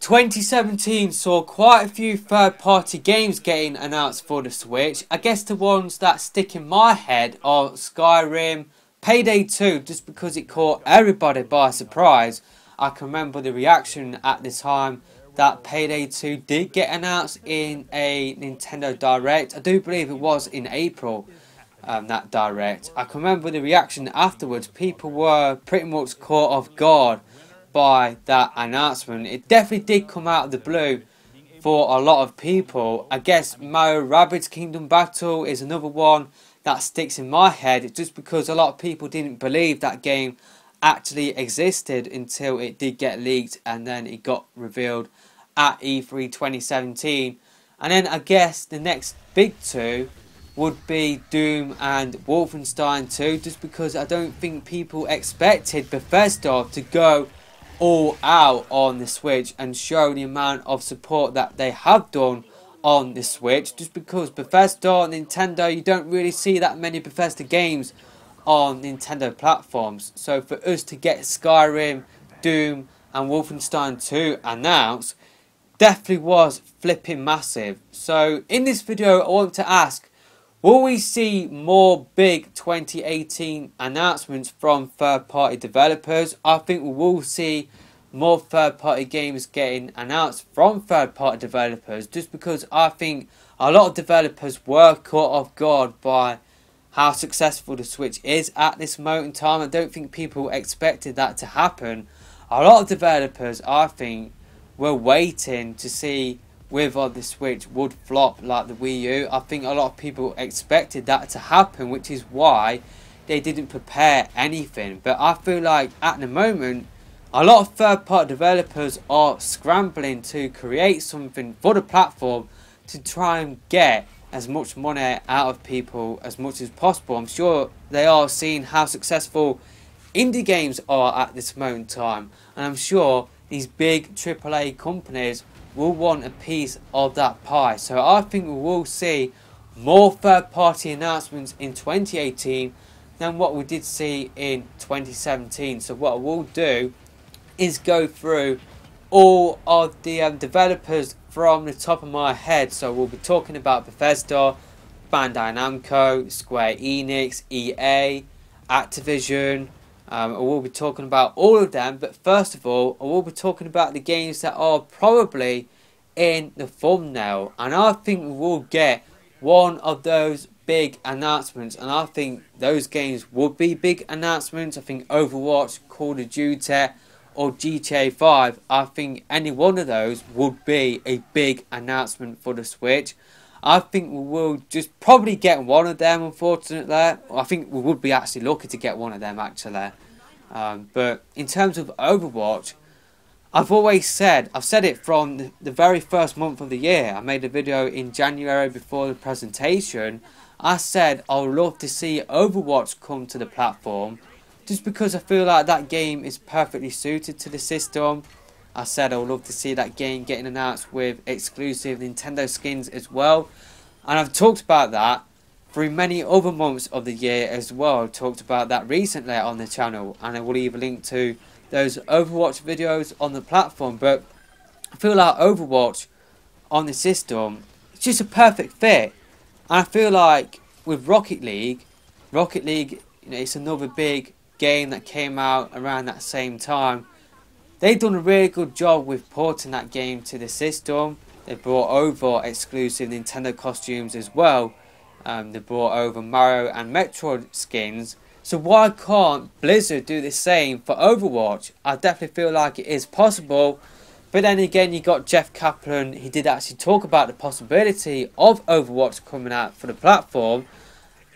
2017 saw quite a few third-party games getting announced for the Switch. I guess the ones that stick in my head are Skyrim, Payday 2, just because it caught everybody by surprise. I can remember the reaction at the time that Payday 2 did get announced in a Nintendo Direct. I do believe it was in April, that Direct. I can remember the reaction afterwards. People were pretty much caught off guard by that announcement. It definitely did come out of the blue for a lot of people. I guess Mario Rabbids Kingdom Battle is another one that sticks in my head, just because a lot of people didn't believe that game actually existed until it did get leaked and then it got revealed at E3 2017. And then I guess the next big two would be Doom and Wolfenstein 2, just because I don't think people expected Bethesda to go all out on the Switch and show the amount of support that they have done on the Switch, just because Bethesda, Nintendo, you don't really see that many Bethesda games on Nintendo platforms. So for us to get Skyrim, Doom and Wolfenstein 2 announced definitely was flipping massive. So in this video I want to ask, will we see more big 2018 announcements from third-party developers? I think we will see more third-party games getting announced from third-party developers, just because I think a lot of developers were caught off guard by how successful the Switch is at this moment in time. I don't think people expected that to happen. A lot of developers, I think, were waiting to see whether the Switch would flop like the Wii U. I think a lot of people expected that to happen, which is why they didn't prepare anything. But I feel like at the moment, a lot of third-party developers are scrambling to create something for the platform to try and get as much money out of people as much as possible. I'm sure they are seeing how successful indie games are at this moment in time, and I'm sure these big AAA companies will want a piece of that pie. So I think we will see more third-party announcements in 2018 than what we did see in 2017. So what I will do is go through all of the developers from the top of my head. So we'll be talking about Bethesda, Bandai Namco, Square Enix, EA, Activision. I will be talking about all of them, but first of all, I will be talking about the games that are probably in the thumbnail, and I think we will get one of those big announcements, and I think those games would be big announcements. I think Overwatch, Call of Duty or GTA 5, I think any one of those would be a big announcement for the Switch. I think we will just probably get one of them, unfortunately. I think we would be actually lucky to get one of them, actually. But in terms of Overwatch, I've always said, I've said it from the very first month of the year. I made a video in January before the presentation. I said I would love to see Overwatch come to the platform, just because I feel like that game is perfectly suited to the system. I said I would love to see that game getting announced with exclusive Nintendo skins as well. And I've talked about that through many other months of the year as well. I've talked about that recently on the channel, and I will leave a link to those Overwatch videos on the platform. But I feel like Overwatch on the system, it's just a perfect fit. And I feel like with Rocket League, it's another big game that came out around that same time. They've done a really good job with porting that game to the system. They brought over exclusive Nintendo costumes as well. They brought over Mario and Metroid skins. So why can't Blizzard do the same for Overwatch? I definitely feel like it is possible. But then again, you got Jeff Kaplan. He did actually talk about the possibility of Overwatch coming out for the platform.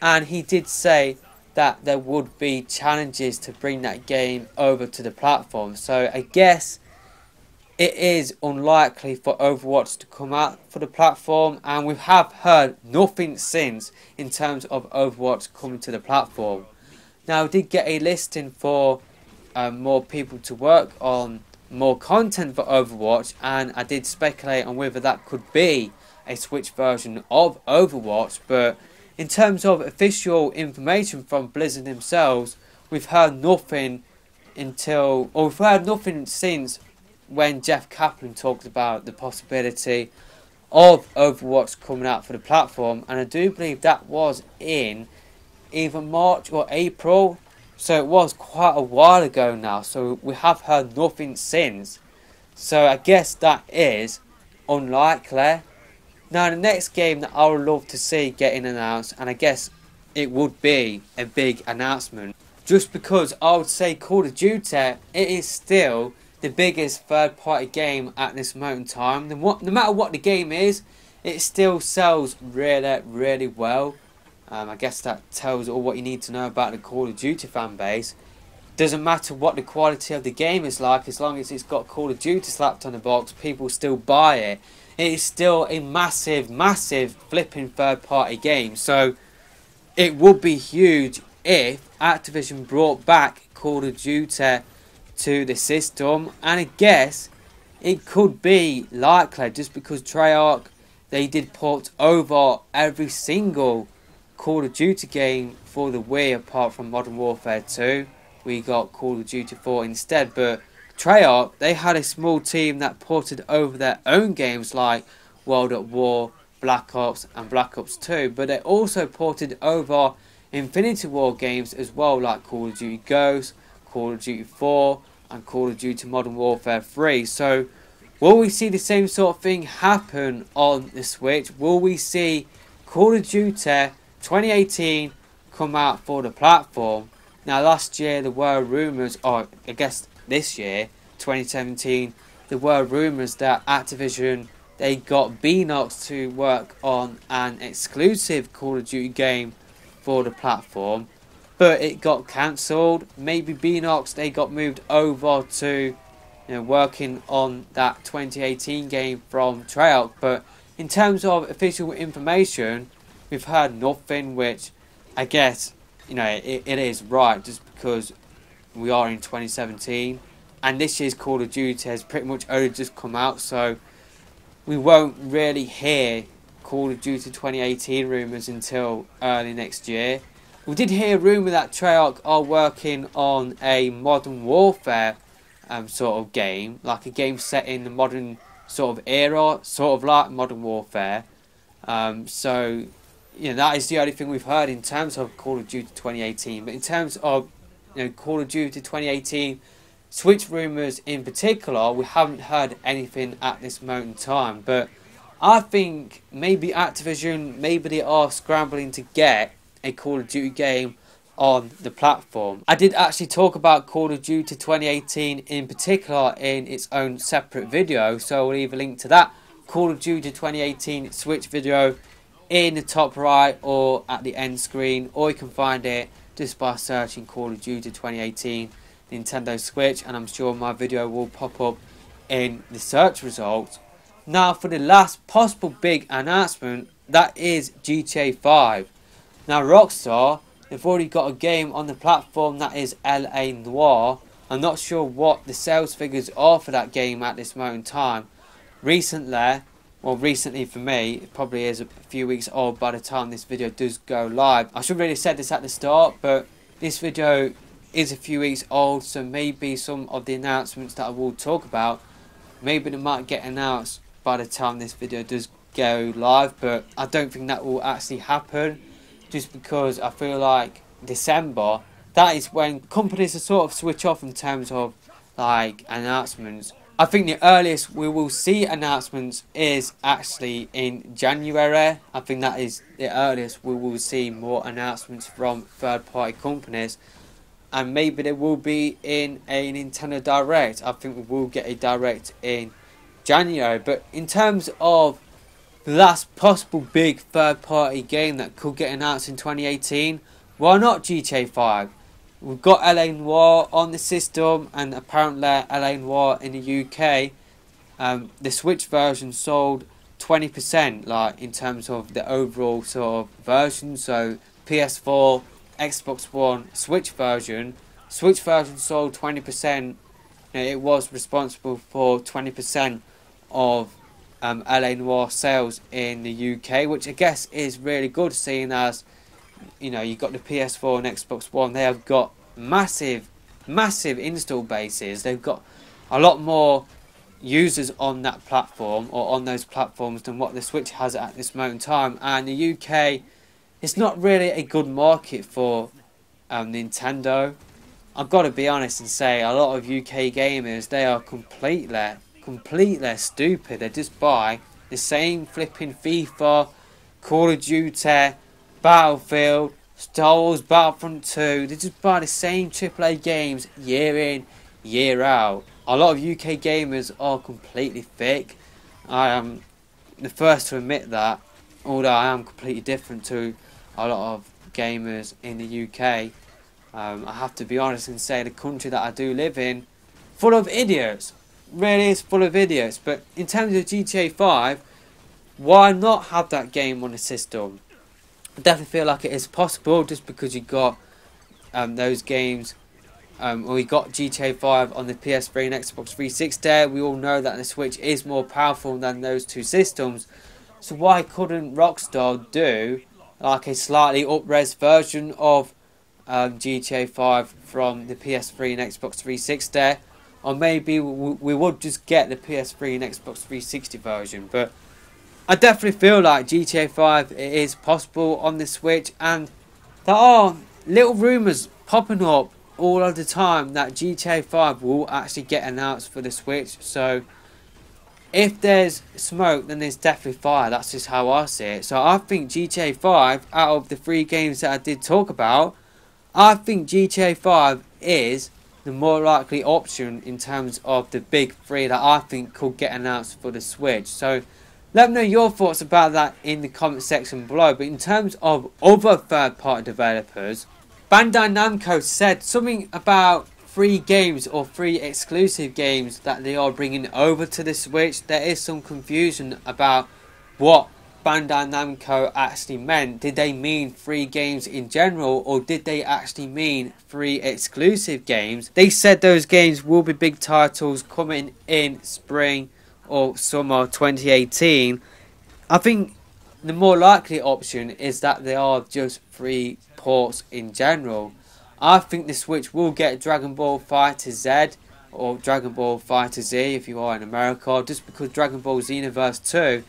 And he did say that there would be challenges to bring that game over to the platform. So I guess it is unlikely for Overwatch to come out for the platform, and we have heard nothing since in terms of Overwatch coming to the platform. Now, I did get a listing for more people to work on more content for Overwatch, and I did speculate on whether that could be a Switch version of Overwatch, but in terms of official information from Blizzard themselves, we've heard nothing since when Jeff Kaplan talked about the possibility of Overwatch coming out for the platform, and I do believe that was in either March or April, so it was quite a while ago now, so we have heard nothing since, so I guess that is unlikely. Now the next game that I would love to see getting announced, and I guess it would be a big announcement, just because I would say Call of Duty, it is still the biggest third party game at this moment in time. No matter what the game is, it still sells really well. I guess that tells all what you need to know about the Call of Duty fan base. Doesn't matter what the quality of the game is like, as long as it's got Call of Duty slapped on the box, people still buy it. It is still a massive flipping third party game. So it would be huge if Activision brought back Call of Duty to the system, and I guess it could be likely just because Treyarch, they did port over every single Call of Duty game for the Wii apart from Modern Warfare 2. We got Call of Duty 4 instead, but Treyarch, they had a small team that ported over their own games like World at War, Black Ops and Black Ops 2, but they also ported over Infinity War games as well, like Call of Duty Ghosts, Call of Duty 4 and Call of Duty Modern Warfare 3. So will we see the same sort of thing happen on the Switch? Will we see Call of Duty 2018 come out for the platform? Now last year there were rumours, or I guess this year, 2017, there were rumours that Activision, they got Beenox to work on an exclusive Call of Duty game for the platform, but it got cancelled. Maybe Beenox, they got moved over to working on that 2018 game from Treyarch, but in terms of official information, we've heard nothing, which I guess it is right, just because we are in 2017 and this year's Call of Duty has pretty much only just come out, so we won't really hear Call of Duty 2018 rumours until early next year. We did hear a rumour that Treyarch are working on a Modern Warfare sort of game, like a game set in the modern sort of era, sort of like Modern Warfare. So that is the only thing we've heard in terms of Call of Duty 2018. But in terms of Call of Duty 2018 Switch rumours in particular, we haven't heard anything at this moment in time. But I think maybe Activision, maybe they are scrambling to get a Call of Duty game on the platform. I did actually talk about Call of Duty 2018 in particular in its own separate video, so I'll leave a link to that Call of Duty 2018 Switch video in the top right or at the end screen, or you can find it just by searching Call of Duty 2018 Nintendo Switch, and I'm sure my video will pop up in the search results. Now for the last possible big announcement, that is GTA 5. Now Rockstar, they've already got a game on the platform that is LA Noire. I'm not sure what the sales figures are for that game at this moment in time. Recently for me, it probably is a few weeks old by the time this video does go live. I should really have said this at the start, but this video is a few weeks old, so maybe some of the announcements that I will talk about, maybe they might get announced by the time this video does go live, but I don't think that will actually happen, just because I feel like December, that is when companies are sort of switch off in terms of like announcements. I think the earliest we will see announcements is actually in January. I think that is the earliest we will see more announcements from third party companies, and maybe there will be in a Nintendo Direct. I think we will get a Direct in January. But in terms of the last possible big third party game that could get announced in 2018, why not GTA 5? We've got LA Noire on the system, and apparently LA Noire in the UK, the Switch version sold 20%, like in terms of the overall sort of version. So PS4, Xbox One, Switch version sold 20%. It was responsible for 20% of LA Noire sales in the UK, which I guess is really good, seeing as you've got the PS4 and Xbox One. They have got massive install bases. They've got a lot more users on that platform or on those platforms than what the Switch has at this moment in time. And the UK, it's not really a good market for Nintendo. I've got to be honest and say a lot of UK gamers, they are completely stupid. They just buy the same flipping FIFA, Call of Duty, Battlefield, Star Wars Battlefront 2. They just buy the same AAA games year in, year out. A lot of UK gamers are completely fake. I am the first to admit that, although I am completely different to a lot of gamers in the UK. I have to be honest and say the country that I do live in, full of idiots. Really is full of idiots. But in terms of GTA 5, why not have that game on the system? I definitely feel like it is possible just because you got those games. We got GTA 5 on the PS3 and Xbox 360. We all know that the Switch is more powerful than those two systems. So why couldn't Rockstar do like a slightly up-res version of GTA 5 from the PS3 and Xbox 360? Or maybe we would just get the PS3 and Xbox 360 version. But I definitely feel like GTA 5 is possible on the Switch. And there are little rumours popping up all of the time that GTA 5 will actually get announced for the Switch. So if there's smoke, then there's definitely fire. That's just how I see it. So I think GTA 5, out of the 3 games that I did talk about, I think GTA 5 is the more likely option in terms of the big 3 that I think could get announced for the Switch. So let me know your thoughts about that in the comment section below. But in terms of other third-party developers, Bandai Namco said something about 3 games or 3 exclusive games that they are bringing over to the Switch. There is some confusion about what Bandai Namco actually meant. Did they mean 3 games in general, or did they actually mean 3 exclusive games? They said those games will be big titles coming in spring or summer 2018. I think the more likely option is that they are just 3 ports in general. I think the Switch will get Dragon Ball FighterZ or Dragon Ball FighterZ if you are in America, just because Dragon Ball Xenoverse 2,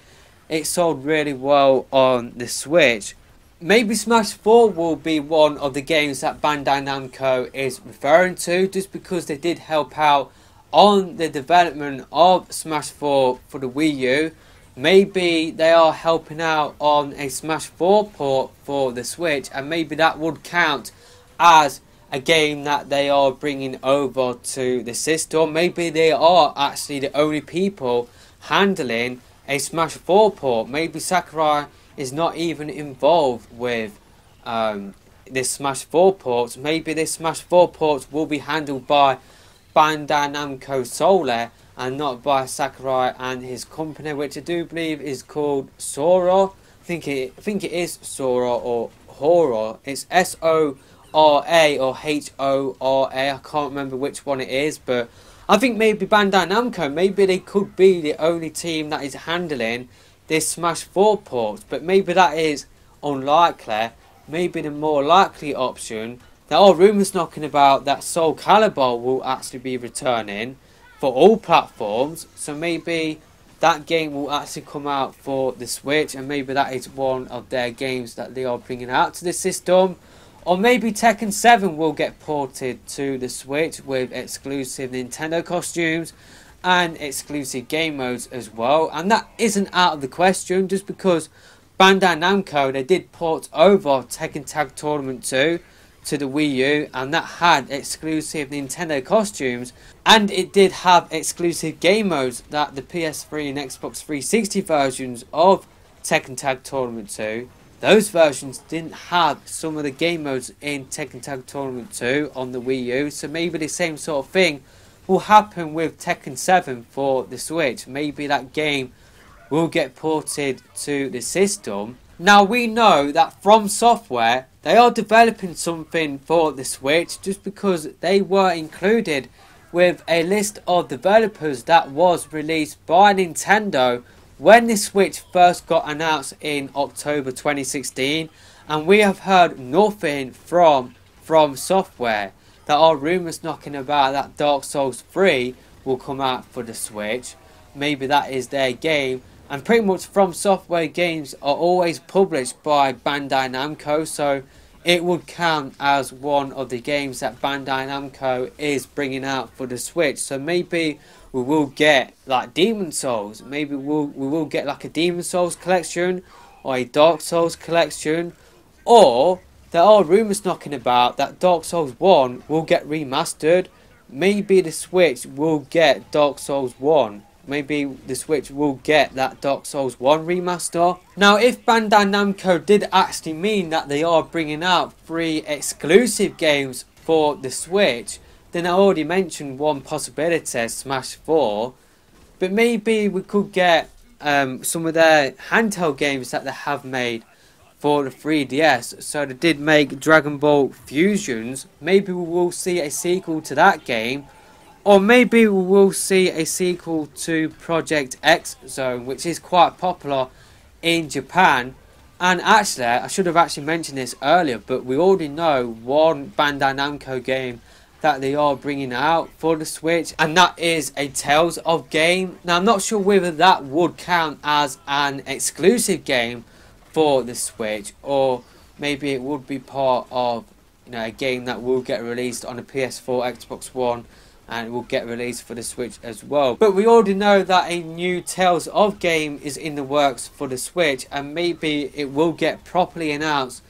it sold really well on the Switch. Maybe Smash 4 will be one of the games that Bandai Namco is referring to, just because they did help out on the development of Smash 4 for the Wii U. Maybe they are helping out on a Smash 4 port for the Switch, and maybe that would count as a game that they are bringing over to the system. Maybe they are actually the only people handling a Smash 4 port. Maybe Sakurai is not even involved with this Smash 4 ports. Maybe this Smash 4 ports will be handled by Bandai Namco solely and not by Sakurai and his company, which I do believe is called Sora. I think it is Sora or Hora. It's Sora or Hora. I can't remember which one it is, but I think maybe Bandai Namco, maybe they could be the only team that is handling this Smash 4 port, but maybe that is unlikely. Maybe the more likely option, there are rumours knocking about that Soul Calibur will actually be returning for all platforms, so maybe that game will actually come out for the Switch, and maybe that is one of their games that they are bringing out to the system. Or maybe Tekken 7 will get ported to the Switch with exclusive Nintendo costumes and exclusive game modes as well. And that isn't out of the question, just because Bandai Namco, they did port over Tekken Tag Tournament 2 to the Wii U, and that had exclusive Nintendo costumes, and it did have exclusive game modes that the PS3 and Xbox 360 versions of Tekken Tag Tournament 2, those versions didn't have some of the game modes in Tekken Tag Tournament 2 on the Wii U. So maybe the same sort of thing will happen with Tekken 7 for the Switch. Maybe that game will get ported to the system. Now we know that From Software, they are developing something for the Switch, just because they were included with a list of developers that was released by Nintendo when the Switch first got announced in October 2016, and we have heard nothing from Software. There are rumours knocking about that Dark Souls 3 will come out for the Switch. maybe that is their game. And pretty much From Software games are always published by Bandai Namco, so it would count as one of the games that Bandai Namco is bringing out for the Switch. So maybe we will get like Demon Souls, maybe we will get like a Demon Souls collection or a Dark Souls collection, or there are rumours knocking about that Dark Souls 1 will get remastered. Maybe the Switch will get Dark Souls 1. Maybe the Switch will get that Dark Souls 1 remaster. Now, if Bandai Namco did actually mean that they are bringing out 3 exclusive games for the Switch, then I already mentioned one possibility, Smash 4. But maybe we could get some of their handheld games that they have made for the 3DS. So they did make Dragon Ball Fusions. Maybe we will see a sequel to that game. Or maybe we will see a sequel to Project X Zone, which is quite popular in Japan. And actually, I should have actually mentioned this earlier, but we already know one Bandai Namco game that they are bringing out for the Switch, and that is a Tales of game. Now, I'm not sure whether that would count as an exclusive game for the Switch, or maybe it would be part of, you know, a game that will get released on the PS4, Xbox One, and will get released for the Switch as well. But we already know that a new Tales of game is in the works for the Switch, and maybe it will get properly announced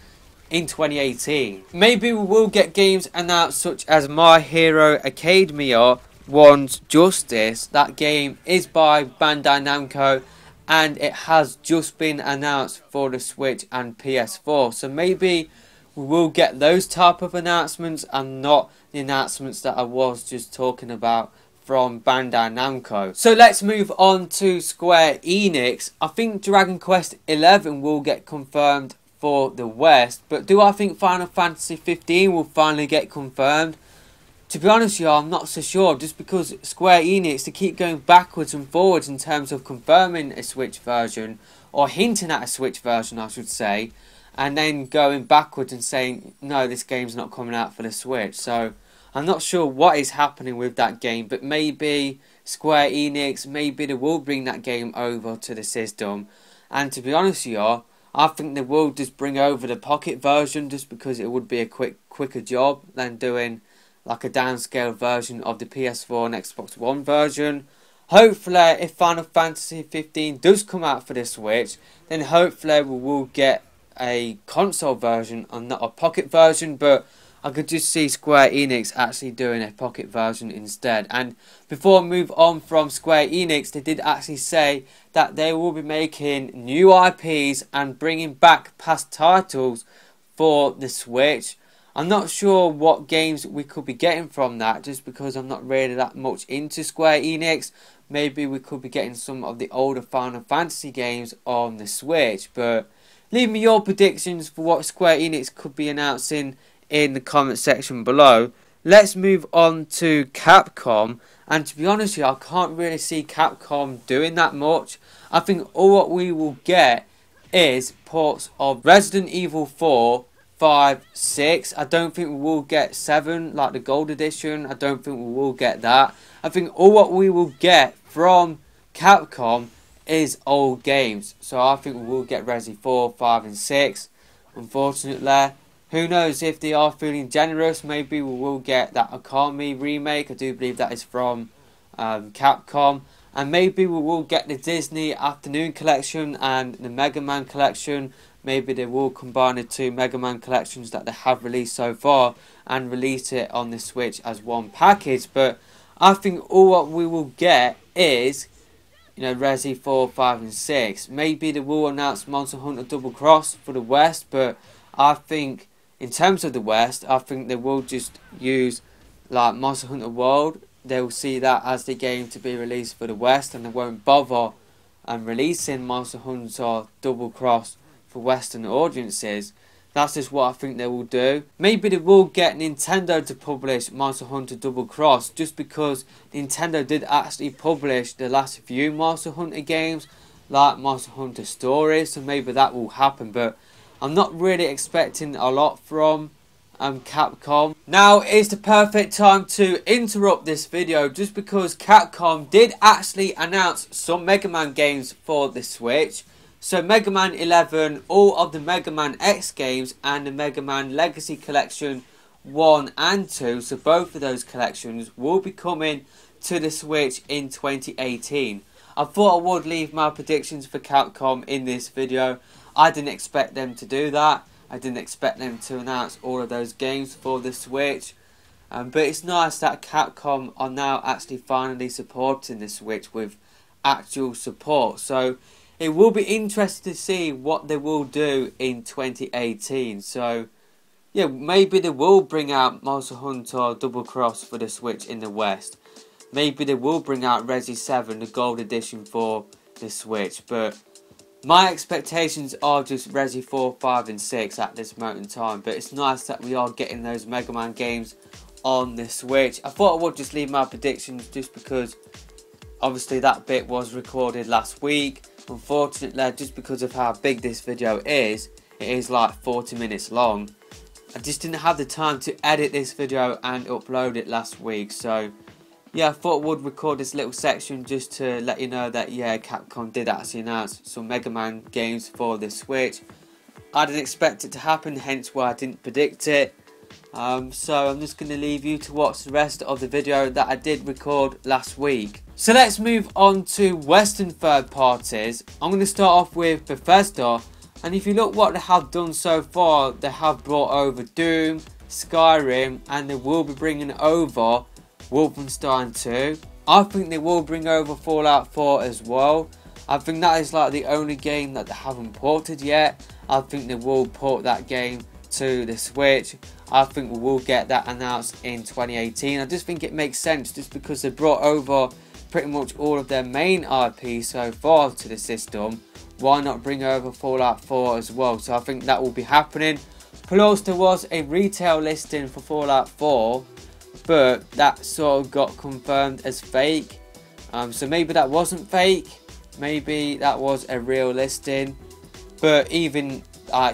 in 2018. Maybe we will get games announced such as My Hero Academia 1's Justice. That game is by Bandai Namco, and it has just been announced for the Switch and PS4. So maybe we will get those type of announcements and not the announcements that I was just talking about from Bandai Namco. So let's move on to Square Enix. I think Dragon Quest XI will get confirmed for the West, but do I think Final Fantasy 15 will finally get confirmed? To be honest with you, I'm not so sure, just because Square Enix, they keep going backwards and forwards in terms of confirming a Switch version, or hinting at a Switch version I should say, and then going backwards and saying, no, this game's not coming out for the Switch. So I'm not sure what is happening with that game, but maybe Square Enix, maybe they will bring that game over to the system. And to be honest with you, I think they will just bring over the Pocket version, just because it would be a quicker job than doing like a downscaled version of the PS4 and Xbox One version. Hopefully, if Final Fantasy 15 does come out for the Switch, then hopefully we will get a console version and not a Pocket version, but I could just see Square Enix actually doing a Pocket version instead. And before I move on from Square Enix, they did actually say that they will be making new IPs and bringing back past titles for the Switch. I'm not sure what games we could be getting from that, just because I'm not really that much into Square Enix. Maybe we could be getting some of the older Final Fantasy games on the Switch, but leave me your predictions for what Square Enix could be announcing in the comment section below. Let's move on to Capcom, and to be honest with you, I can't really see Capcom doing that much. I think all what we will get is ports of Resident Evil 4, 5, 6. I don't think we will get 7 like the Gold Edition. I don't think we will get that. I think all what we will get from Capcom is old games. So I think we will get Resi 4, 5 and 6. Unfortunately, who knows, if they are feeling generous, maybe we will get that Okami remake. I do believe that is from Capcom. And maybe we will get the Disney Afternoon Collection and the Mega Man Collection. Maybe they will combine the 2 Mega Man collections that they have released so far and release it on the Switch as one package. But I think all what we will get is, you know, Resi 4, 5 and 6. Maybe they will announce Monster Hunter Double Cross for the West, but I think in terms of the West, I think they will just use like Monster Hunter World. They will see that as the game to be released for the West, and they won't bother releasing Monster Hunter Double Cross for Western audiences. That's just what I think they will do. Maybe they will get Nintendo to publish Monster Hunter Double Cross, just because Nintendo did actually publish the last few Monster Hunter games, like Monster Hunter Stories, so maybe that will happen. But I'm not really expecting a lot from Capcom. Now is the perfect time to interrupt this video just because Capcom did actually announce some Mega Man games for the Switch. So Mega Man 11, all of the Mega Man X games and the Mega Man Legacy Collection 1 and 2, so both of those collections will be coming to the Switch in 2018. I thought I would leave my predictions for Capcom in this video. I didn't expect them to do that. I didn't expect them to announce all of those games for the Switch. But it's nice that Capcom are now actually finally supporting the Switch with actual support. So it will be interesting to see what they will do in 2018. So yeah, maybe they will bring out Monster Hunter Double Cross for the Switch in the West. Maybe they will bring out Resi 7, the Gold Edition for the Switch. But my expectations are just Resi 4, 5 and 6 at this moment in time. But it's nice that we are getting those Mega Man games on the Switch. I thought I would just leave my predictions just because obviously that bit was recorded last week. Unfortunately, just because of how big this video is, it is like 40 minutes long. I just didn't have the time to edit this video and upload it last week. So yeah, I thought I would record this little section just to let you know that yeah, Capcom did actually announce some Mega Man games for the Switch. I didn't expect it to happen, hence why I didn't predict it. So I'm just going to leave you to watch the rest of the video that I did record last week. So let's move on to Western third parties. I'm going to start off with Bethesda. And if you look what they have done so far, they have brought over Doom, Skyrim, and they will be bringing over Wolfenstein 2. I think they will bring over Fallout 4 as well. I think that is like the only game that they haven't ported yet. I think they will port that game to the Switch. I think we will get that announced in 2018. I just think it makes sense just because they brought over pretty much all of their main IP so far to the system. Why not bring over Fallout 4 as well? So I think that will be happening. Plus there was a retail listing for Fallout 4, but that sort of got confirmed as fake. So maybe that wasn't fake. Maybe that was a real listing. But even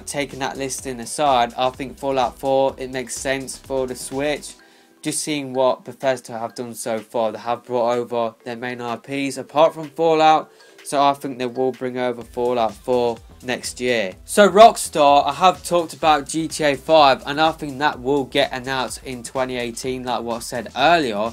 taking that listing aside, I think Fallout 4, it makes sense for the Switch. Just seeing what Bethesda have done so far. They have brought over their main IPs apart from Fallout. So I think they will bring over Fallout 4 next year. So Rockstar, I have talked about GTA 5 and I think that will get announced in 2018 like what I said earlier.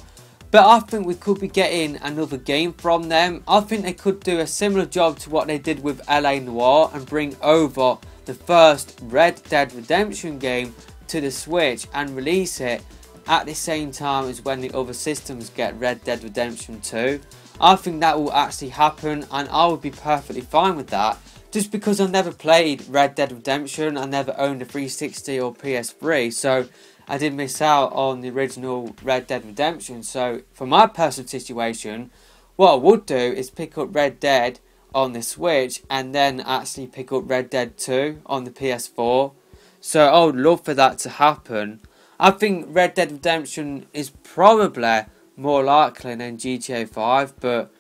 But I think we could be getting another game from them. I think they could do a similar job to what they did with LA Noire and bring over the first Red Dead Redemption game to the Switch and release it at the same time as when the other systems get Red Dead Redemption 2. I think that will actually happen and I would be perfectly fine with that. Just because I never played Red Dead Redemption, I never owned a 360 or PS3, so I did miss out on the original Red Dead Redemption. So for my personal situation, what I would do is pick up Red Dead on the Switch and then actually pick up Red Dead 2 on the PS4. So I would love for that to happen. I think Red Dead Redemption is probably more likely than GTA 5, but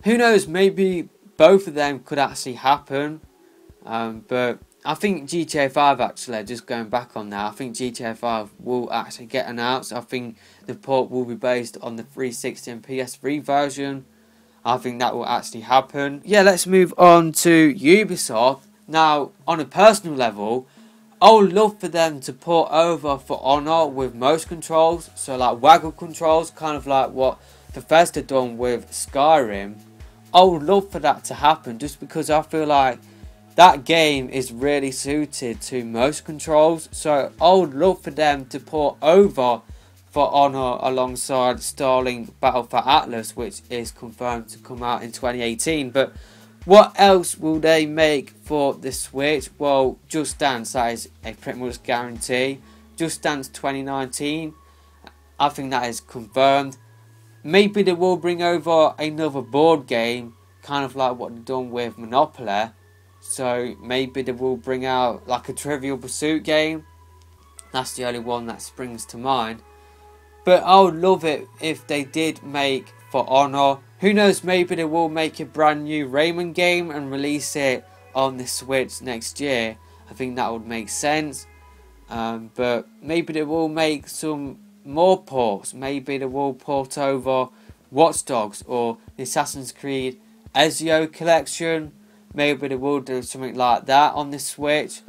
who knows, maybe both of them could actually happen. But I think GTA 5 actually, just going back on that, I think GTA 5 will actually get announced. I think the port will be based on the 360 and PS3 version. I think that will actually happen. Yeah, let's move on to Ubisoft. Now, on a personal level, I would love for them to port over For Honor with motion controls. So like waggle controls, kind of like what Bethesda done with Skyrim. I would love for that to happen just because I feel like that game is really suited to motion controls. So I would love for them to port over For Honor alongside Starlink Battle for Atlas, which is confirmed to come out in 2018. But what else will they make for the Switch? Well, Just Dance, that is a pretty much guarantee. Just Dance 2019, I think that is confirmed. Maybe they will bring over another board game, kind of like what they've done with Monopoly. So maybe they will bring out like a Trivial Pursuit game. That's the only one that springs to mind. But I would love it if they did make For Honor. Who knows, maybe they will make a brand new Rayman game and release it on the Switch next year. I think that would make sense. But maybe they will make some more ports. Maybe they will port over Watch Dogs or the Assassin's Creed Ezio collection. Maybe they will do something like that on the Switch.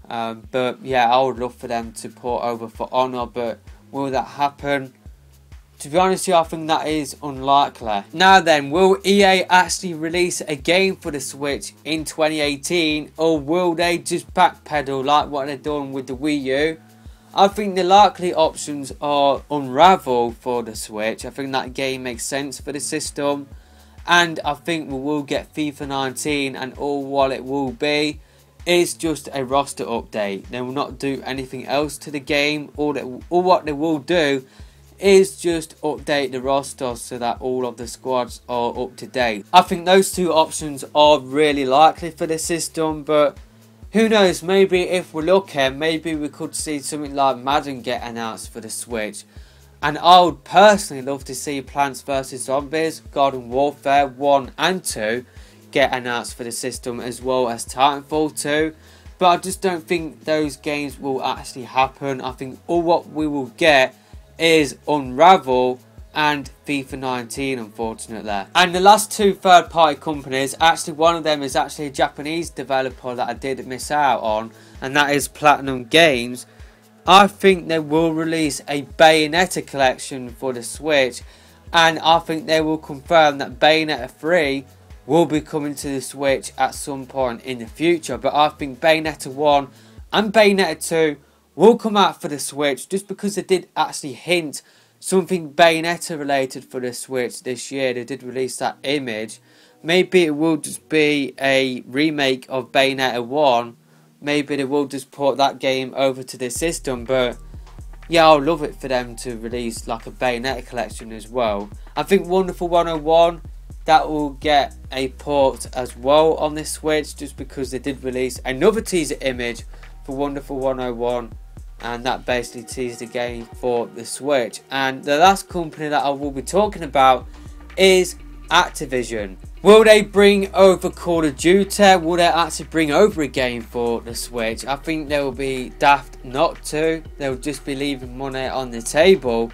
But yeah, I would love for them to port over For Honor, but will that happen? To be honest with you, I think that is unlikely. Now then, will EA actually release a game for the Switch in 2018, or will they just backpedal like what they've done with the Wii U? I think the likely options are Unravel for the Switch. I think that game makes sense for the system. And I think we will get FIFA 19, and all what it will be is just a roster update. They will not do anything else to the game. All what they will do is just update the roster so that all of the squads are up to date. I think those two options are really likely for the system, but who knows, maybe if we're lucky, maybe we could see something like Madden get announced for the Switch. And I would personally love to see Plants vs Zombies, Garden Warfare 1 and 2 get announced for the system, as well as Titanfall 2. But I just don't think those games will actually happen. I think all what we will get is Unravel and FIFA 19, unfortunately. And the last two third-party companies, actually one of them is actually a Japanese developer that I did miss out on, and that is Platinum Games. I think they will release a Bayonetta collection for the Switch, and I think they will confirm that Bayonetta 3 will be coming to the Switch at some point in the future. But I think Bayonetta 1 and Bayonetta 2 will come out for the Switch, just because they did actually hint something Bayonetta related for the Switch this year. They did release that image. Maybe it will just be a remake of Bayonetta 1. Maybe they will just port that game over to the system. But yeah, I'll love it for them to release like a Bayonetta collection as well. I think Wonderful 101, that will get a port as well on this Switch, just because they did release another teaser image for Wonderful 101, and that basically teased the game for the Switch. And the last company that I will be talking about is Activision. Will they bring over Call of Duty? Will they actually bring over a game for the Switch? I think they will be daft not to. They'll just be leaving money on the table.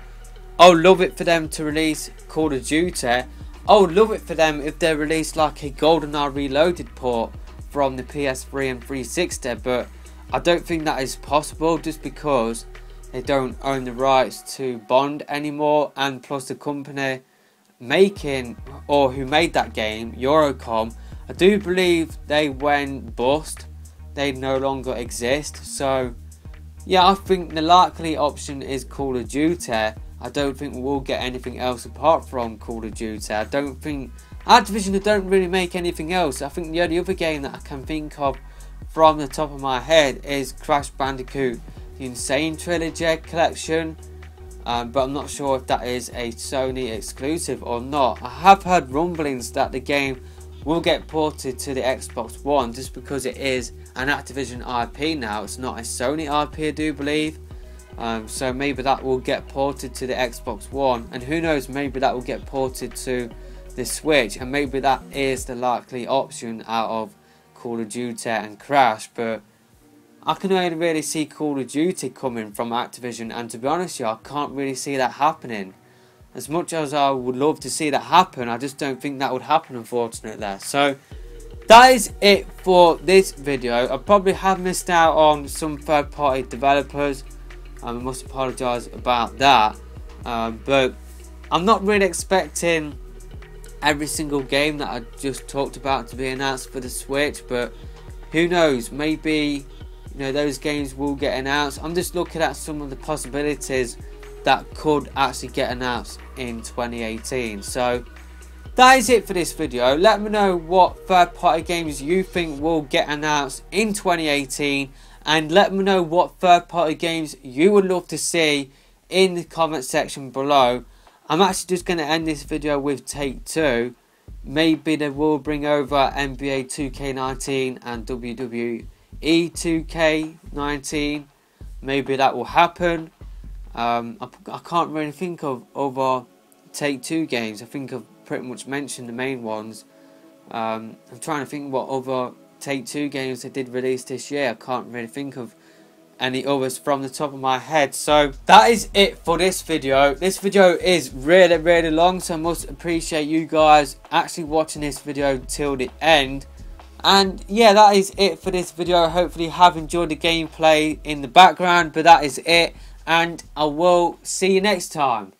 I would love it for them to release Call of Duty. I would love it for them if they release like a GoldenEye Reloaded port from the PS3 and 360, but I don't think that is possible, just because they don't own the rights to Bond anymore, and plus the company making, or who made that game, Eurocom, I do believe they went bust. They no longer exist. So yeah, I think the likely option is Call of Duty. I don't think we'll get anything else apart from Call of Duty. I don't think Activision don't really make anything else. I think the only other game that I can think of from the top of my head is Crash Bandicoot the Insane Trilogy collection. But I'm not sure if that is a Sony exclusive or not. I have heard rumblings that the game will get ported to the Xbox One, just because it is an Activision IP now. It's not a Sony IP, I do believe. So maybe that will get ported to the Xbox One, and who knows, maybe that will get ported to the Switch, and maybe that is the likely option out of Call of Duty and Crash. But I can only really see Call of Duty coming from Activision, and to be honest with you, I can't really see that happening. As much as I would love to see that happen, I just don't think that would happen, unfortunately. So that is it for this video. I probably have missed out on some third party developers. I must apologise about that. But I'm not really expecting every single game that I just talked about to be announced for the Switch, but who knows, maybe those games will get announced. I'm just looking at some of the possibilities that could actually get announced in 2018. So that is it for this video. Let me know what third party games you think will get announced in 2018, and let me know what third party games you would love to see in the comment section below. I'm actually just going to end this video with Take-Two. Maybe they will bring over NBA 2K19 and WWE 2K19. Maybe that will happen. I can't really think of other Take-Two games. I think I've pretty much mentioned the main ones. I'm trying to think what other Take-Two games they did release this year. I can't really think of any others from the top of my head. So that is it for this video. This video is really long, so I must appreciate you guys actually watching this video till the end. And yeah, that is it for this video. Hopefully you have enjoyed the gameplay in the background, but that is it, and I will see you next time.